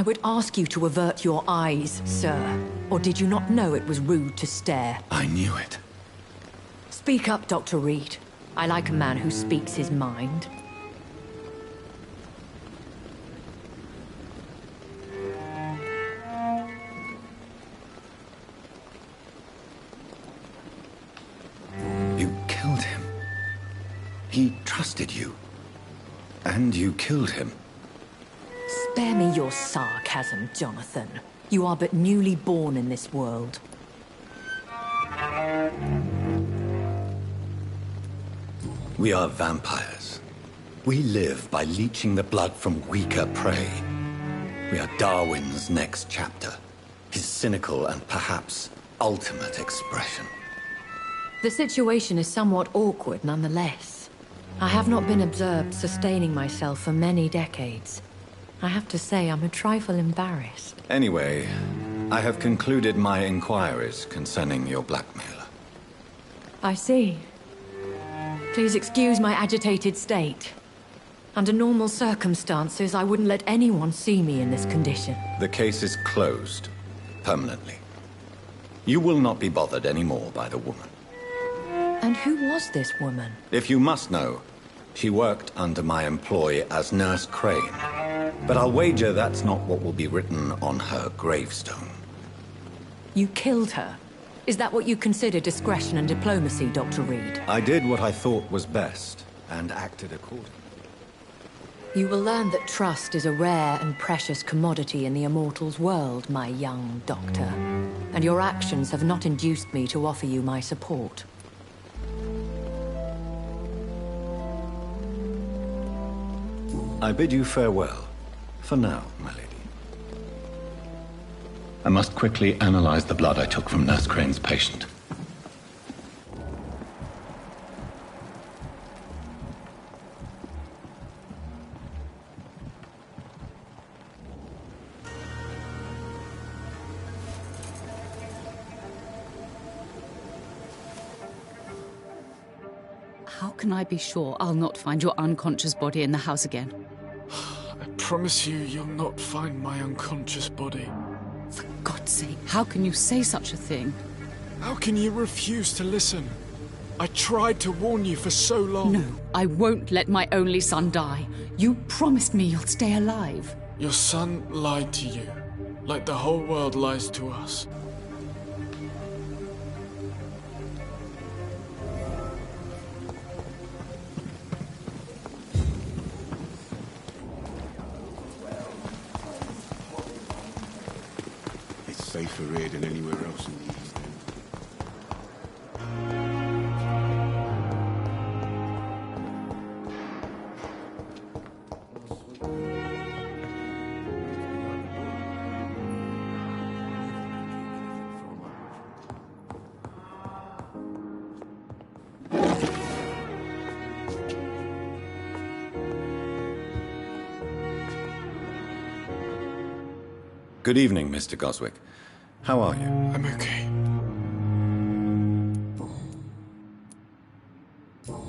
would ask you to avert your eyes, sir. Or did you not know it was rude to stare? I knew it. Speak up, Dr. Reed. I like a man who speaks his mind. You killed him. He trusted you. And you killed him. Spare me your sarcasm, Jonathan. You are but newly born in this world. We are vampires. We live by leeching the blood from weaker prey. We are Darwin's next chapter. His cynical and perhaps ultimate expression. The situation is somewhat awkward nonetheless. I have not been observed sustaining myself for many decades. I have to say I'm a trifle embarrassed. Anyway, I have concluded my inquiries concerning your blackmailer. I see. Please excuse my agitated state. Under normal circumstances, I wouldn't let anyone see me in this condition. The case is closed. Permanently. You will not be bothered anymore by the woman. And who was this woman? If you must know, she worked under my employ as Nurse Crane. But I'll wager that's not what will be written on her gravestone. You killed her? Is that what you consider discretion and diplomacy, Dr. Reed? I did what I thought was best, and acted accordingly. You will learn that trust is a rare and precious commodity in the Immortals world, my young doctor. And your actions have not induced me to offer you my support. I bid you farewell. For now, my lady. I must quickly analyze the blood I took from Nurse Crane's patient. How can I be sure I'll not find your unconscious body in the house again? I promise you, you'll not find my unconscious body. For God's sake, how can you say such a thing? How can you refuse to listen? I tried to warn you for so long. No, I won't let my only son die. You promised me you'll stay alive. Your son lied to you, like the whole world lies to us. Safer here than anywhere else in the East End. Good evening, Mr. Goswick. How are you? I'm okay.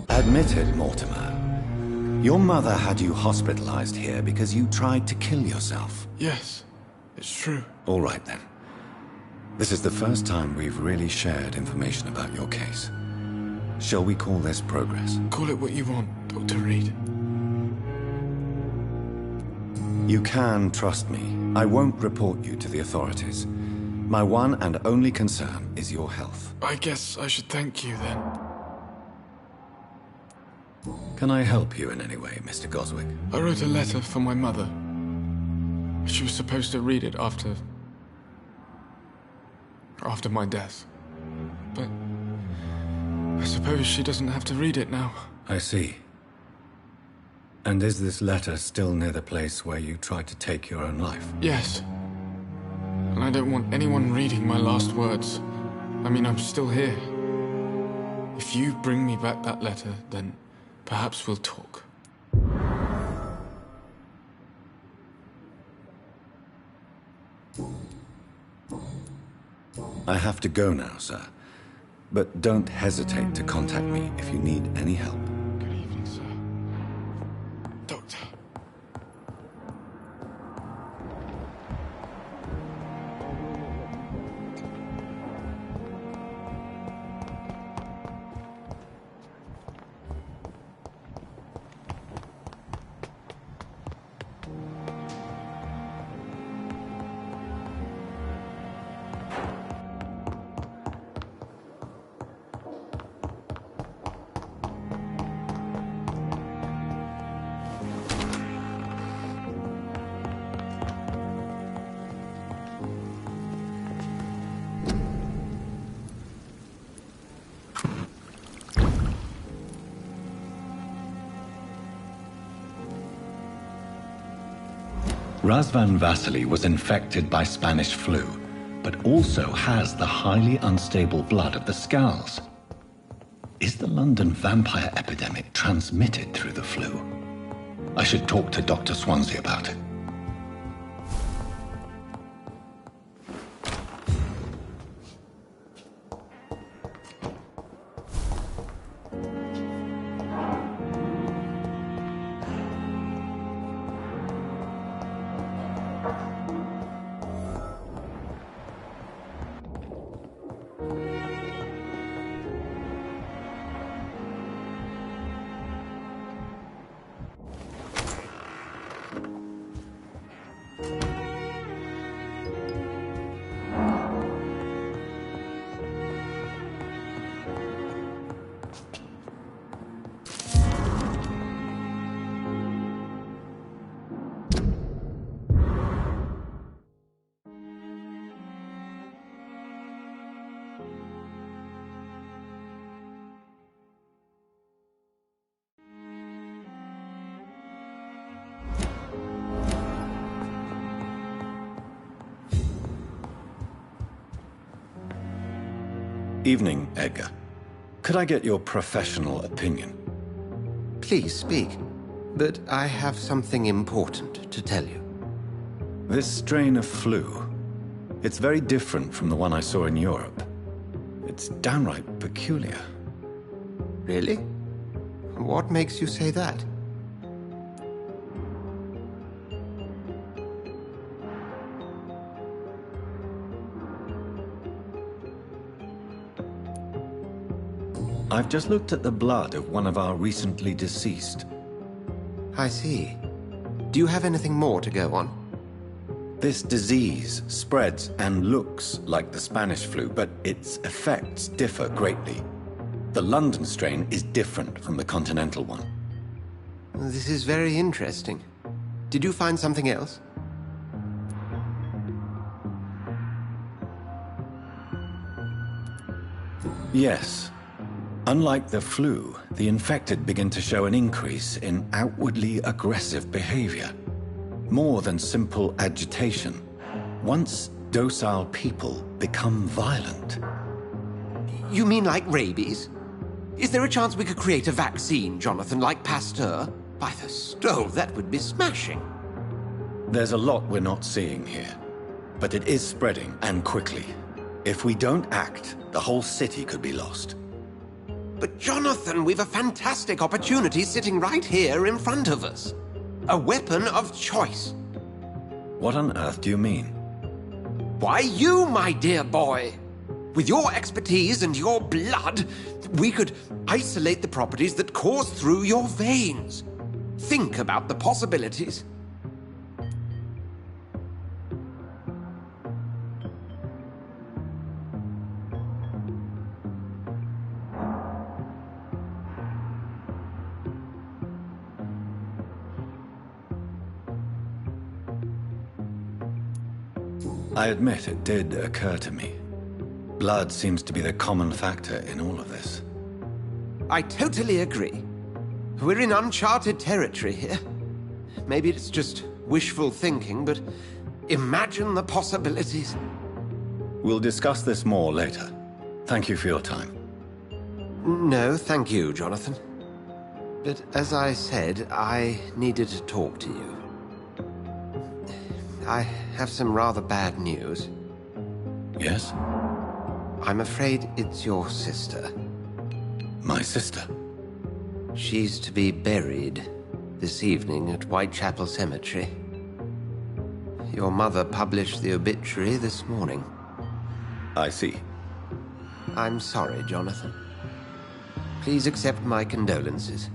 Admit it, Mortimer. Your mother had you hospitalized here because you tried to kill yourself. Yes, it's true. All right, then. This is the first time we've really shared information about your case. Shall we call this progress? Call it what you want, Dr. Reed. You can trust me. I won't report you to the authorities. My one and only concern is your health. I guess I should thank you, then. Can I help you in any way, Mr. Goswick? I wrote a letter for my mother. She was supposed to read it after my death. But I suppose she doesn't have to read it now. I see. And is this letter still near the place where you tried to take your own life? Yes. And I don't want anyone reading my last words. I mean, I'm still here. If you bring me back that letter, then perhaps we'll talk. I have to go now, sir. But don't hesitate to contact me if you need any help. Good evening, sir. Doctor. Razvan Vasily was infected by Spanish flu, but also has the highly unstable blood of the Skulls. Is the London vampire epidemic transmitted through the flu? I should talk to Dr. Swansea about it. Evening, Edgar. Could I get your professional opinion? Please speak, but I have something important to tell you. This strain of flu, it's very different from the one I saw in Europe. It's downright peculiar. Really? What makes you say that? I've just looked at the blood of one of our recently deceased. I see. Do you have anything more to go on? This disease spreads and looks like the Spanish flu, but its effects differ greatly. The London strain is different from the continental one. This is very interesting. Did you find something else? Yes. Unlike the flu, the infected begin to show an increase in outwardly aggressive behavior. More than simple agitation. Once docile people become violent. You mean like rabies? Is there a chance we could create a vaccine, Jonathan, like Pasteur? By the stove, that would be smashing. There's a lot we're not seeing here. But it is spreading, and quickly. If we don't act, the whole city could be lost. But Jonathan, we've a fantastic opportunity sitting right here in front of us. A weapon of choice. What on earth do you mean? Why, you, my dear boy. With your expertise and your blood, we could isolate the properties that course through your veins. Think about the possibilities. I admit it did occur to me. Blood seems to be the common factor in all of this. I totally agree. We're in uncharted territory here. Maybe it's just wishful thinking, but imagine the possibilities. We'll discuss this more later. Thank you for your time. No, thank you, Jonathan. But as I said, I needed to talk to you. I have some rather bad news. Yes? I'm afraid it's your sister. My sister? She's to be buried this evening at Whitechapel Cemetery. Your mother published the obituary this morning. I see. I'm sorry, Jonathan. Please accept my condolences.